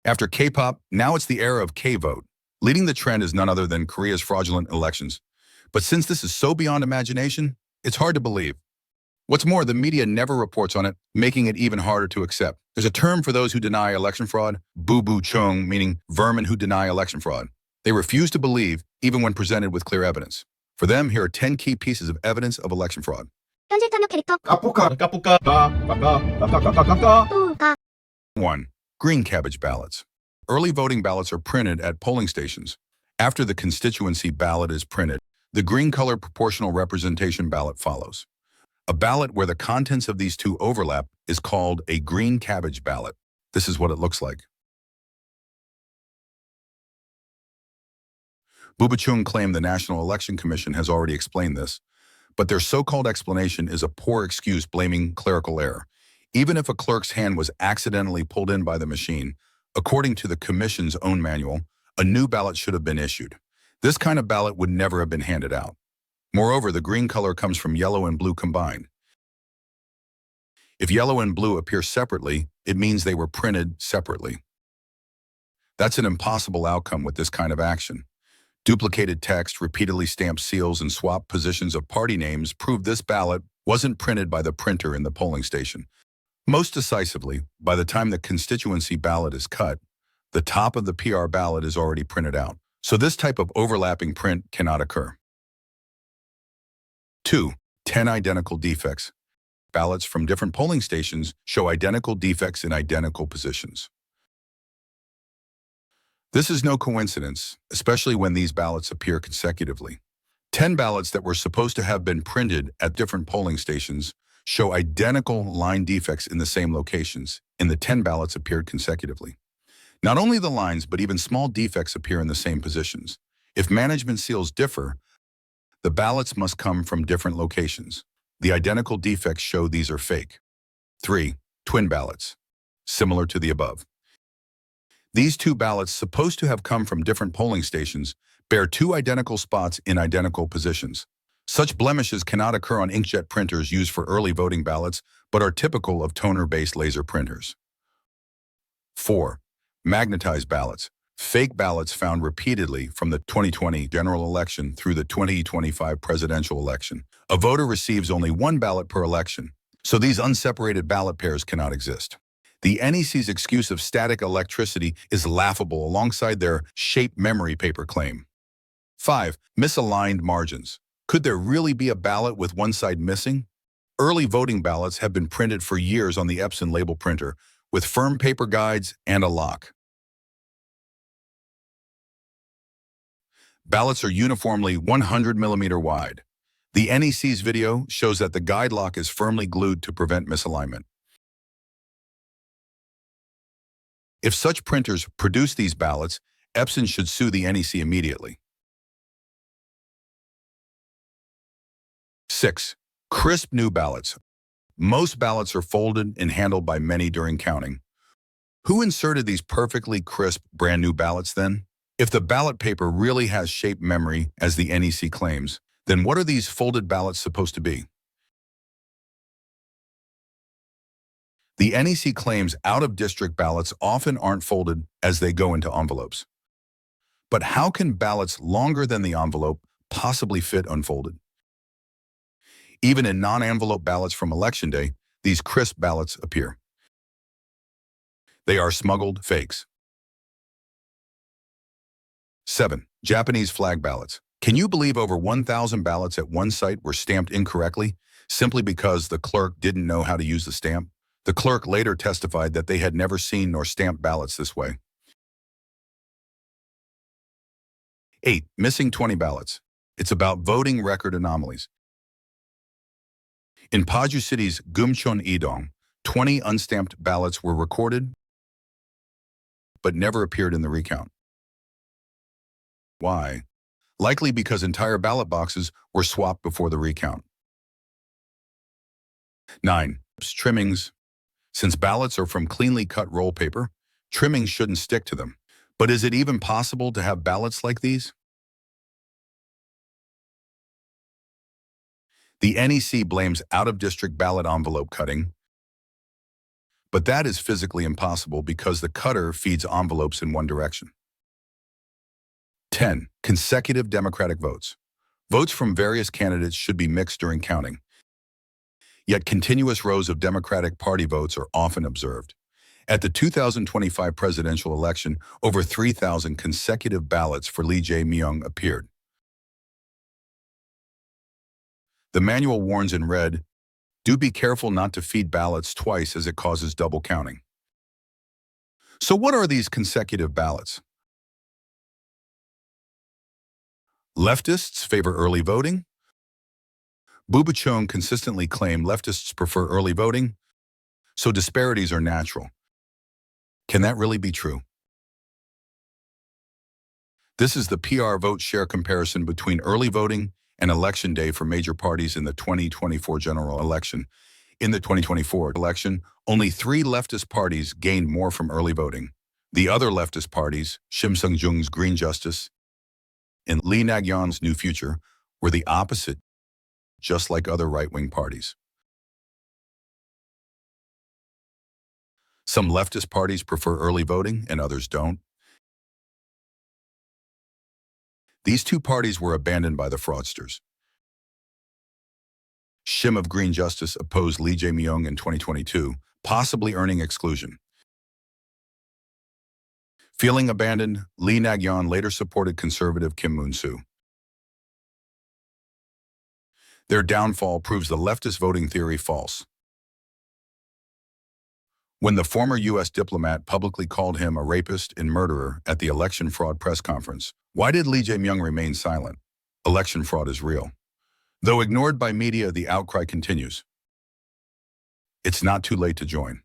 After K-pop, now it's the era of K-vote. Leading the trend is none other than Korea's fraudulent elections. But since this is so beyond imagination, it's hard to believe. What's more, the media never reports on it, making it even harder to accept. There's a term for those who deny election fraud, bu chung, meaning vermin who deny election fraud. They refuse to believe, even when presented with clear evidence. For them, here are 10 key pieces of evidence of election fraud. 현실 참여 캐릭터 까뿌까 1. Green cabbage ballots. Early voting ballots are printed at polling stations. After the constituency ballot is printed, the green color proportional representation ballot follows. A ballot where the contents of these two overlap is called a green cabbage ballot. This is what it looks like. Bubachung claimed the National Election Commission has already explained this, but their so-called explanation is a poor excuse blaming clerical error. Even if a clerk's hand was accidentally pulled in by the machine, according to the Commission's own manual, a new ballot should have been issued. This kind of ballot would never have been handed out. Moreover, the green color comes from yellow and blue combined. If yellow and blue appear separately, it means they were printed separately. That's an impossible outcome with this kind of action. Duplicated text, repeatedly stamped seals, and swapped positions of party names prove this ballot wasn't printed by the printer in the polling station. Most decisively, by the time the constituency ballot is cut, the top of the PR ballot is already printed out. So this type of overlapping print cannot occur. 2. 10 identical defects. Ballots from different polling stations show identical defects in identical positions. This is no coincidence, especially when these ballots appear consecutively. 10 ballots that were supposed to have been printed at different polling stations show identical line defects in the same locations, and the 10 ballots appeared consecutively. Not only the lines, but even small defects appear in the same positions. If management seals differ, the ballots must come from different locations. The identical defects show these are fake. 3. Twin ballots. Similar to the above. These two ballots, supposed to have come from different polling stations, bear two identical spots in identical positions. Such blemishes cannot occur on inkjet printers used for early voting ballots, but are typical of toner-based laser printers. 4. Magnetized ballots. Fake ballots found repeatedly from the 2020 general election through the 2025 presidential election. A voter receives only one ballot per election, so these unseparated ballot pairs cannot exist. The NEC's excuse of static electricity is laughable alongside their shape memory paper claim. 5. Misaligned margins. Could there really be a ballot with one side missing? Early voting ballots have been printed for years on the Epson label printer, with firm paper guides and a lock. Ballots are uniformly 100 millimeter wide. The NEC's video shows that the guide lock is firmly glued to prevent misalignment. If such printers produce these ballots, Epson should sue the NEC immediately. 6. Crisp new ballots. Most ballots are folded and handled by many during counting. Who inserted these perfectly crisp, brand new ballots then? If the ballot paper really has shape memory, as the NEC claims, then what are these folded ballots supposed to be? The NEC claims out-of-district ballots often aren't folded as they go into envelopes. But how can ballots longer than the envelope possibly fit unfolded? Even in non-envelope ballots from Election Day, these crisp ballots appear. They are smuggled fakes. 7. Japanese flag ballots. Can you believe over 1,000 ballots at one site were stamped incorrectly, simply because the clerk didn't know how to use the stamp? The clerk later testified that they had never seen nor stamped ballots this way. 8. Missing 20 ballots. It's about voting record anomalies. In Paju City's Gumcheon-idong, 20 unstamped ballots were recorded but never appeared in the recount. Why? Likely because entire ballot boxes were swapped before the recount. 9. Trimmings. Since ballots are from cleanly cut roll paper, trimmings shouldn't stick to them. But is it even possible to have ballots like these? The NEC blames out-of-district ballot envelope cutting, But that is physically impossible because the cutter feeds envelopes in one direction. 10. Consecutive Democratic votes. Votes from various candidates should be mixed during counting. Yet continuous rows of Democratic Party votes are often observed. At the 2025 presidential election, over 3,000 consecutive ballots for Lee Jae-myung appeared. The manual warns in red, "Do be careful not to feed ballots twice as it causes double counting." So what are these consecutive ballots? Leftists favor early voting. Bubachong consistently claim leftists prefer early voting, so disparities are natural. Can that really be true? This is the PR vote share comparison between early voting and election day for major parties in the 2024 general election. In the 2024 election, only 3 leftist parties gained more from early voting. The other leftist parties, Shim Sung-jung's Green Justice and Lee Nak-yeon's New Future, were the opposite, just like other right-wing parties. Some leftist parties prefer early voting and others don't. These 2 parties were abandoned by the fraudsters. Shim of Green Justice opposed Lee Jae-myung in 2022, possibly earning exclusion. Feeling abandoned, Lee Nak-yeon later supported conservative Kim Moon-soo. Their downfall proves the leftist voting theory false. When the former U.S. diplomat publicly called him a rapist and murderer at the election fraud press conference, why did Lee Jae-myung remain silent? Election fraud is real. Though ignored by media, the outcry continues. It's not too late to join.